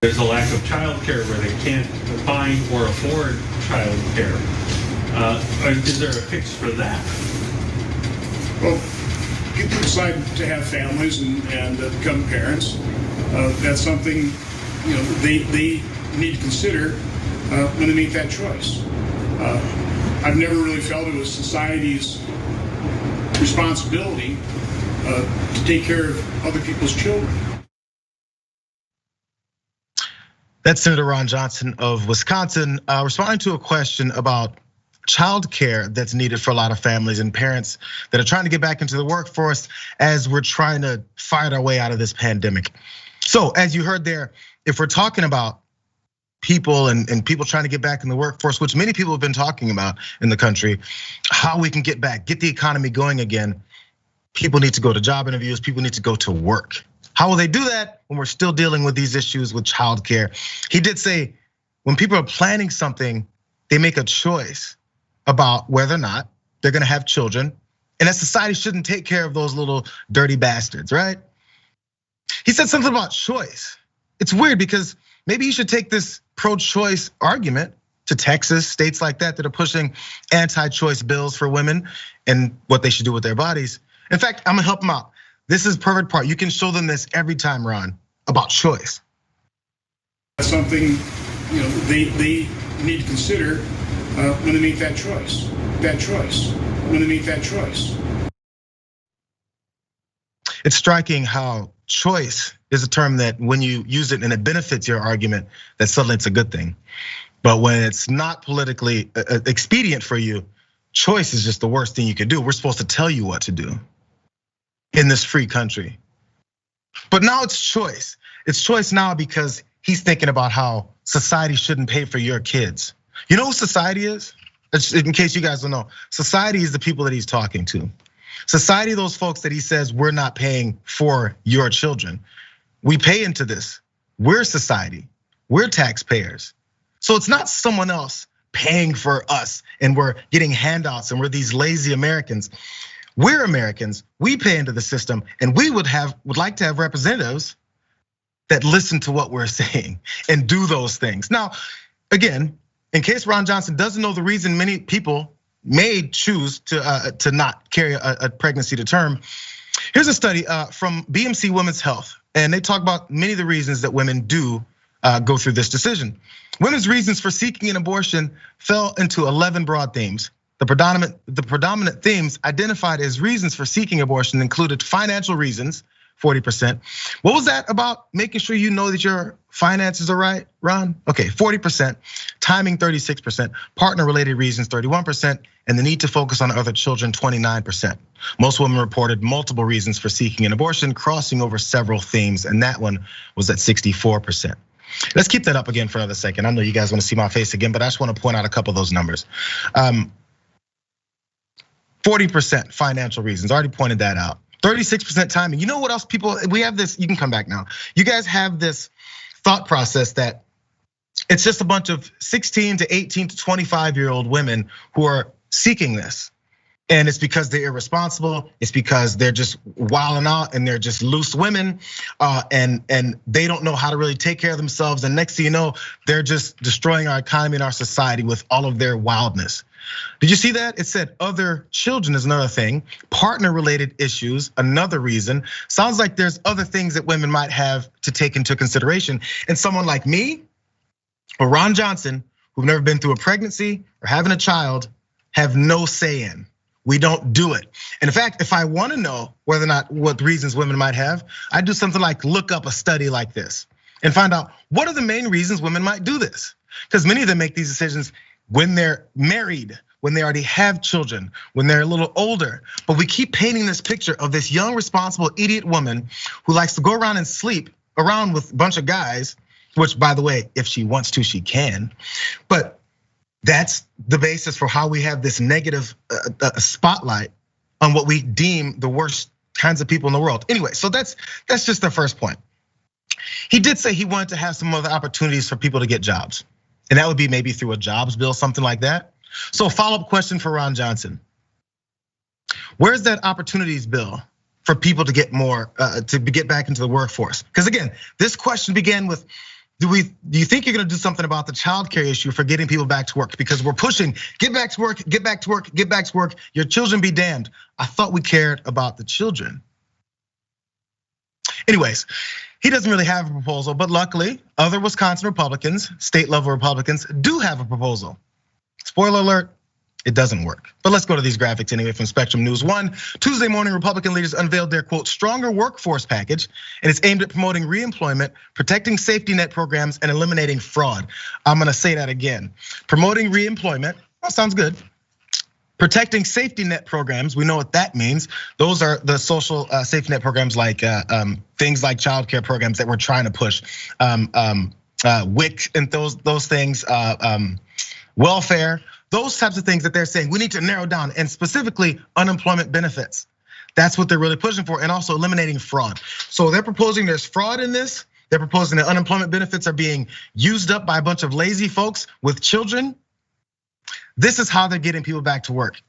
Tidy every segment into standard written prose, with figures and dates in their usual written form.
There's a lack of child care where they can't find or afford child care. Is there a fix for that? Well, people decide to have families and become parents. That's something they need to consider when they make that choice. I've never really felt it was society's responsibility to take care of other people's children. That's Senator Ron Johnson of Wisconsin responding to a question about child care that's needed for a lot of families and parents that are trying to get back into the workforce as we're trying to fight our way out of this pandemic. So as you heard there, if we're talking about people and people trying to get back in the workforce, which many people have been talking about in the country, how we can get back, get the economy going again, people need to go to job interviews, people need to go to work. How will they do that when we're still dealing with these issues with childcare? He did say when people are planning something, they make a choice about whether or not they're gonna have children, and that society shouldn't take care of those little dirty bastards, right? He said something about choice. It's weird because maybe you should take this pro-choice argument to Texas, states like that are pushing anti-choice bills for women and what they should do with their bodies. In fact, I'm gonna help them out. This is perfect part. You can show them this every time, Ron, about choice. That's something they need to consider when they make that choice. When they make that choice. It's striking how choice is a term that when you use it and it benefits your argument, that suddenly it's a good thing. But when it's not politically expedient for you, choice is just the worst thing you can do. We're supposed to tell you what to do in this free country. But now it's choice. It's choice now because he's thinking about how society shouldn't pay for your kids. You know who society is? In case you guys don't know, society is the people that he's talking to. Society, those folks that he says we're not paying for your children. We pay into this. We're society. We're taxpayers. So it's not someone else paying for us and we're getting handouts and we're these lazy Americans. We're Americans, we pay into the system, and we would like to have representatives that listen to what we're saying and do those things. Now, again, in case Ron Johnson doesn't know the reason many people may choose to not carry a pregnancy to term, here's a study from BMC Women's Health, and they talk about many of the reasons that women do go through this decision. Women's reasons for seeking an abortion fell into 11 broad themes. The predominant themes identified as reasons for seeking abortion included financial reasons, 40%. What was that about? Making sure you know that your finances are right, Ron? Okay, 40%, timing 36%, partner-related reasons 31%, and the need to focus on other children 29%. Most women reported multiple reasons for seeking an abortion, crossing over several themes, and that one was at 64%. Let's keep that up again for another second. I know you guys want to see my face again, but I just want to point out a couple of those numbers. 40% financial reasons, already pointed that out. 36% timing. You know what else we have this, you can come back now. You guys have this thought process that it's just a bunch of 16 to 18 to 25-year-old women who are seeking this. And it's because they're irresponsible, it's because they're just wilding out and they're just loose women, and they don't know how to really take care of themselves. And next thing you know, they're just destroying our economy and our society with all of their wildness. Did you see that? It said other children is another thing, partner-related issues, another reason. Sounds like there's other things that women might have to take into consideration. And someone like me or Ron Johnson, who've never been through a pregnancy or having a child, have no say in. We don't do it. And in fact, if I wanna know whether or not what reasons women might have, I do something like look up a study like this and find out what are the main reasons women might do this. Because many of them make these decisions when they're married, when they already have children, when they're a little older. But we keep painting this picture of this young, responsible, idiot woman who likes to go around and sleep around with a bunch of guys, which by the way, if she wants to, she can. But that's the basis for how we have this negative spotlight on what we deem the worst kinds of people in the world. Anyway, so that's just the first point. He did say he wanted to have some other opportunities for people to get jobs. And that would be maybe through a jobs bill, something like that. So follow-up question for Ron Johnson. Where's that opportunities bill for people to get more, to get back into the workforce? Because again, this question began with do you think you're gonna do something about the childcare issue for getting people back to work? Because we're pushing, get back to work, get back to work, get back to work. Your children be damned. I thought we cared about the children. Anyways, he doesn't really have a proposal, but luckily, other Wisconsin Republicans, state level Republicans, do have a proposal. Spoiler alert, it doesn't work. But let's go to these graphics anyway from Spectrum News. One, Tuesday morning, Republican leaders unveiled their quote, stronger workforce package, and it's aimed at promoting reemployment, protecting safety net programs, and eliminating fraud. I'm gonna say that again. Promoting reemployment, that sounds good. Protecting safety net programs, we know what that means. Those are the social safety net programs like things like childcare programs that we're trying to push. WIC and those things, welfare, those types of things that they're saying we need to narrow down, and specifically unemployment benefits. That's what they're really pushing for, and also eliminating fraud. So they're proposing there's fraud in this. They're proposing that unemployment benefits are being used up by a bunch of lazy folks with children. This is how they're getting people back to work.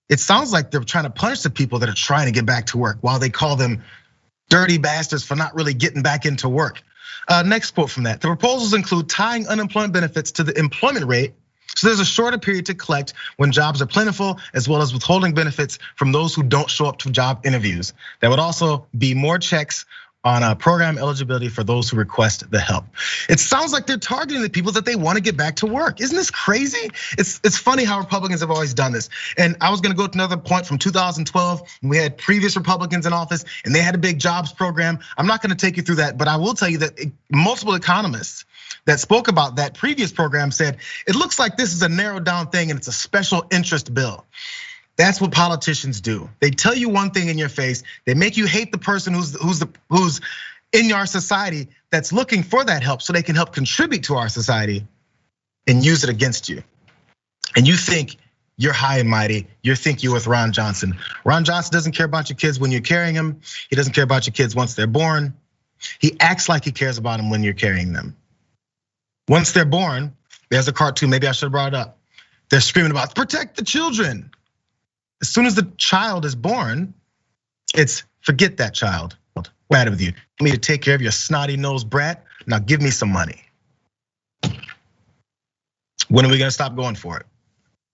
It sounds like they're trying to punish the people that are trying to get back to work while they call them dirty bastards for not really getting back into work. Next quote from that. The proposals include tying unemployment benefits to the employment rate, so there's a shorter period to collect when jobs are plentiful, as well as withholding benefits from those who don't show up to job interviews. There would also be more checks on program eligibility for those who request the help. It sounds like they're targeting the people that they want to get back to work. Isn't this crazy? It's funny how Republicans have always done this. And I was gonna go to another point from 2012, when we had previous Republicans in office and they had a big jobs program. I'm not gonna take you through that, but I will tell you that multiple economists that spoke about that previous program said, it looks like this is a narrowed down thing and it's a special interest bill. That's what politicians do. They tell you one thing in your face, they make you hate the person who's in our society that's looking for that help so they can help contribute to our society and use it against you. And you think you're high and mighty, you think you're with Ron Johnson. Ron Johnson doesn't care about your kids when you're carrying them. He doesn't care about your kids once they're born. He acts like he cares about them when you're carrying them. Once they're born, there's a cartoon, maybe I should have brought it up. They're screaming about protect the children. As soon as the child is born, it's forget that child. What's the matter with you? You need to take care of your snotty nosed brat. Now give me some money. When are we gonna stop going for it?